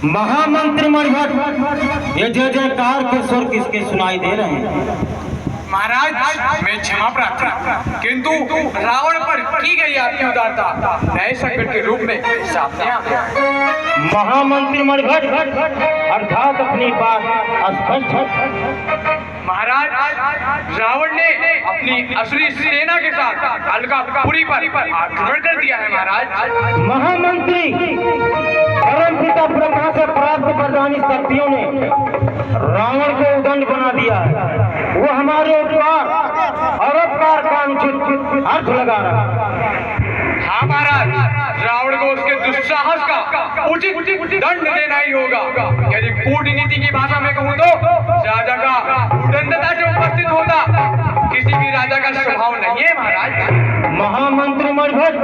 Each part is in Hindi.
महामंत्री मणिभट्ट, ये जय जयकार के स्वर किसके सुनाई दे रहे हैं? महाराज, मैं क्षमा प्रार्थी, किंतु रावण पर की गई आपकी उदारता नए संकट के रूप में सामने आ गया। महामंत्री मणिभट्ट अर्थात अपनी बात स्पष्ट है। महाराज, रावण ने अपनी असली सेना के साथ अलकापुरी पर आक्रमण कर दिया है। महाराज, महामंत्री, परमपिता ब्रह्मा से प्राप्त वरदानी शक्तियों ने रावण को उदंड बना दिया है। वो हमारे उपकार और अपकार का अनुचित अर्थ लगा रहा है। हाँ महाराज, रावण को उसके दुस्साहस का उचित दंड देना ही होगा। यदि कूटनीति की भाषा में कहूँ तो राजा का उदंडता से उपस्थित होता किसी भी राजा का स्वभाव नहीं है। महाराज, महामंत्री मणिभट्ट,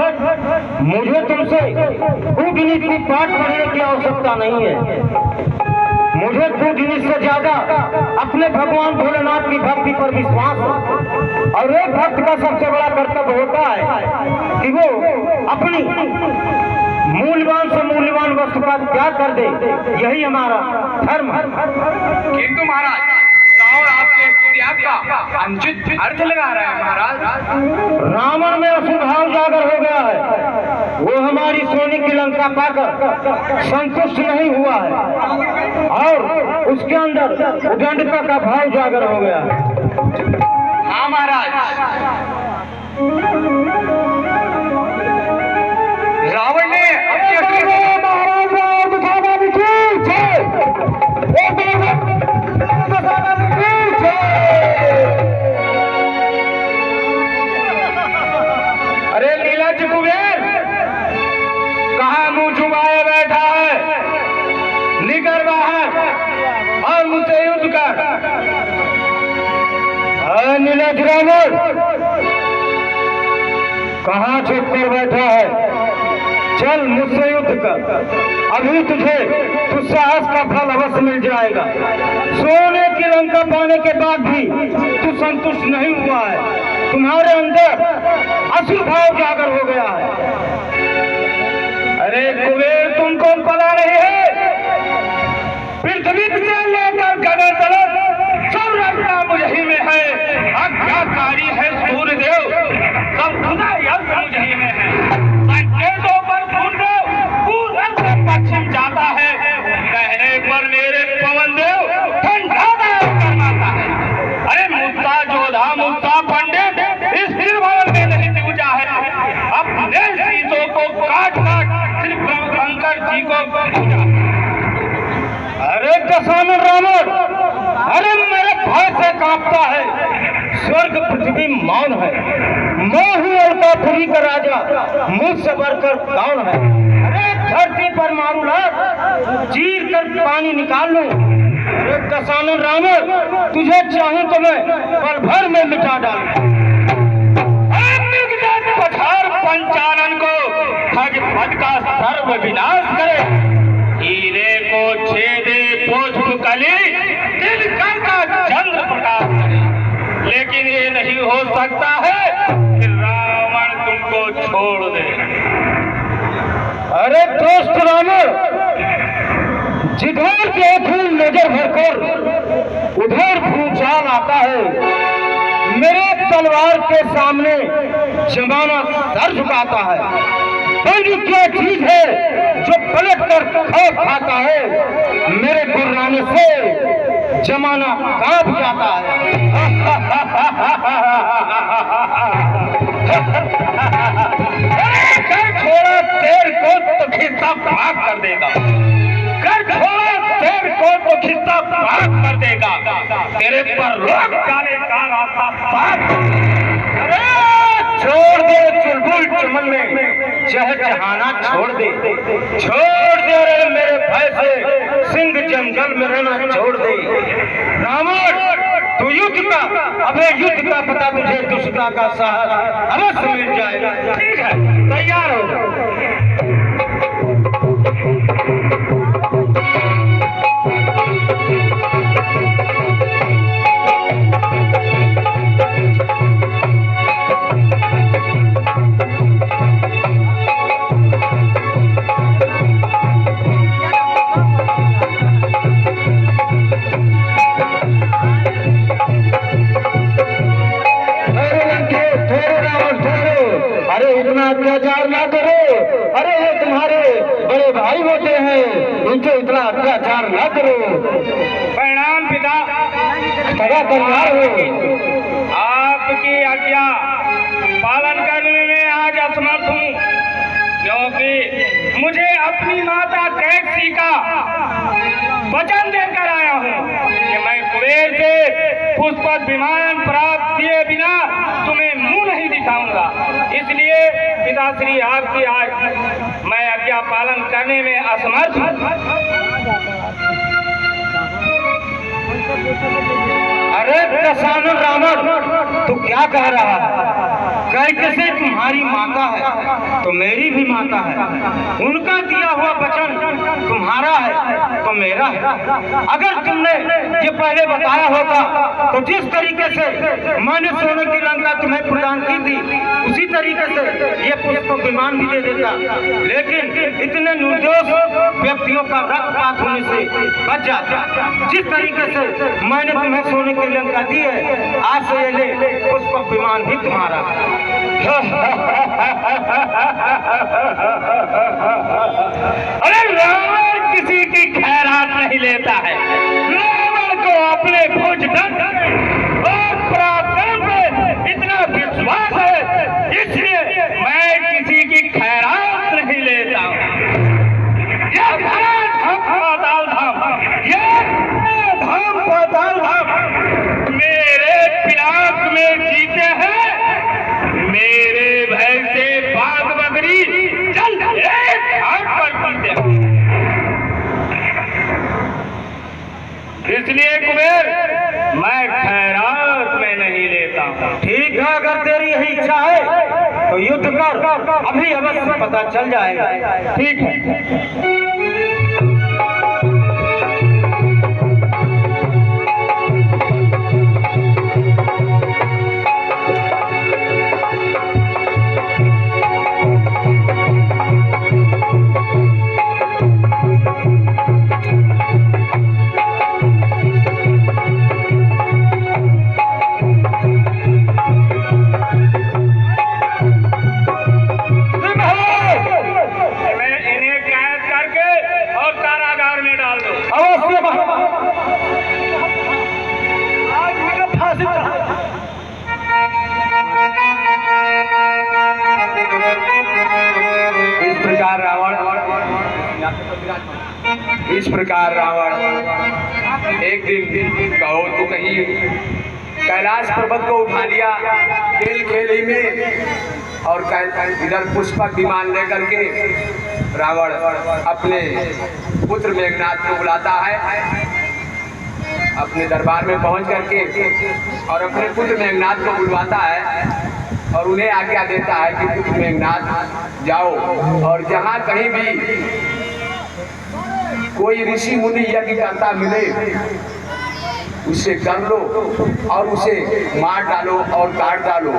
मुझे तुमसे कूटनीति पाठ पढ़ने की आवश्यकता नहीं है। मुझे कूटनीति से ज्यादा अपने भगवान भोलेनाथ की भक्ति पर विश्वास है। और एक भक्त का सबसे बड़ा कर्तव्य होता है कि वो अपनी मूल्यवान से मूल्यवान वस्तु का त्याग कर दे। यही हमारा धर्म है। किंतु महाराज, रावण आपके त्याग का अनुचित अर्थ लगा रहा है। महाराज, रावण में असुभाव जागर हो गया है। वो हमारी सोने की लंका पाकर संतुष्ट नहीं हुआ है और उसके अंदर उदंडता का भाव जागर हो गया है। हाँ महाराज, रावण ने अरे लीलाज कुबेर, कहाँ मुंह छुपाए बैठा है? निकल बाहर और मुझसे युद्ध कर। नीलाज रावण, कहाँ छुप कर बैठा है? चल मुझसे युद्ध कर। अभी तुझे दुस्साहस का फल अवश्य मिल जाएगा। सोने की लंका पाने के बाद भी तू संतुष्ट नहीं हुआ है। तुम्हारे अंदर असुर भाव जागर हो गया है। अरे कुबेर, तुमको पता नहीं है? पृथ्वी से लेकर गगन तक सब रचना मुझे में है। आज्ञाकारी है सूर्यदेव, सब खुदा यज्ञ मुझे में है। संकेतों पर पूरब से पश्चिम जाता है, कहने पर मेरे पवन देव ठंडा करवाता है। अरे मुद्दा जोधा, मुद्दा पंडित इस हिल भवन में नहीं पूजा है। अपने शीशों को काट सिर्फ शंकर जी को पूजा। अरे दशानन रावण, अरे मेरे भय से कांपता है। स्वर्ग पृथ्वी मौन है। मैं हूँ अलकापुरी का राजा, मुझसे बढ़कर कौन है? अरे धरती पर मारू लाख, चीर कर पानी निकाल लूं। अरे दशानन रावण, तुझे चाहूं तो मैं पल भर में मिटा डालूं। पठार पंचानन को खग पद का सर्व विनाश करे। हीरे को छेदे पुष्प कली, दिनकर का चंद्र प्रकाश करे। लेकिन ये नहीं हो सकता है कि रावण तुमको छोड़ दे। अरे दोस्त रावण, जिधर देखूं नजर भरकर उधर भूचाल आता है। मेरे तलवार के सामने जमाना सर झुकाता है। बंदी क्या चीज है जो पलट कर खौफ खाता है? मेरे गुर्राने से जमाना कांप जाता है। कर छोड़ा शेर को तो खिस्सा भाग कर देगा। कर छोड़ा शेर को तो खिस्सा भाग कर देगा। तेरे पर रोक जाने का रास्ता साफ। छोड़ दे चुलबुल चमन में चहचहाना, छोड़ दे रे मेरे भय से सिंह जंगल में रहना छोड़ दे। रावण, तू युद्ध का, अबे युद्ध का पता तुझे दुष्टता का साहस अवश्य मिल जाएगा। ठीक है, तैयार हो। हैं उनसे इतना अत्याचार न करो। प्रणाम पिता। सदा कल्याण हो। आपकी आज्ञा पालन करने में आज असमर्थ हूँ, क्योंकि मुझे अपनी माता कैकसी का वचन देकर आया हूँ कि मैं कुबेर से पुष्पक विमान प्राप्त किए बिना तुम्हें मुंह नहीं दिखाऊंगा। इसलिए पिताश्री आपकी आज मैं आज्ञा पालन करने में असमर्थ हूँ। अरे दशानन रावण, तू क्या कह रहा है? कैकसी तुम्हारी माता है तो मेरी भी माता है। उनका दिया हुआ वचन तुम्हारा है तो मेरा है। अगर तुमने ये पहले बताया होता तो जिस तरीके से मैंने सोने की लंका तुम्हें प्रदान की थी उसी तरीके से ये पुष्पक विमान भी दे देता। लेकिन इतने निर्दोष व्यक्तियों का रक्तपात होने से बच जाता। जिस तरीके से मैंने तुम्हें सोने की लंका दी है, आज से ये ले पुष्पक विमान भी तुम्हारा है। अरे रावण किसी की खैरात नहीं लेता है। रावण को अपने भुज दंड और पराक्रम पे इतना विश्वास है, इसलिए मैं किसी की खैरात नहीं लेता हूँ। यह धाम पाताल धाम, यह धाम पाताल धाम मेरे पिनाक में जीते हैं। मेरे भय से बाघ बकरी चल एक हाथ पर पीते हैं। इसलिए कुबेर मैं खैरात में नहीं लेता हूँ। ठीक है, अगर तेरी यही इच्छा है तो युद्ध कर, अभी अवश्य पता चल जाएगा। ठीक है। इस प्रकार रावण एक दिन कहो तो कहीं कैलाश पर्वत को उठा लिया खेल खेल ही में, और इधर पुष्पक विमान लेकर के रावण अपने पुत्र मेघनाथ को बुलाता है अपने दरबार में पहुंच करके, और अपने पुत्र मेघनाथ को बुलवाता है और उन्हें आज्ञा देता है कि पुत्र मेघनाथ जाओ और जहाँ कहीं भी कोई ऋषि मुनि यज्ञ करता मिले उसे कर लो और उसे मार डालो और काट डालो।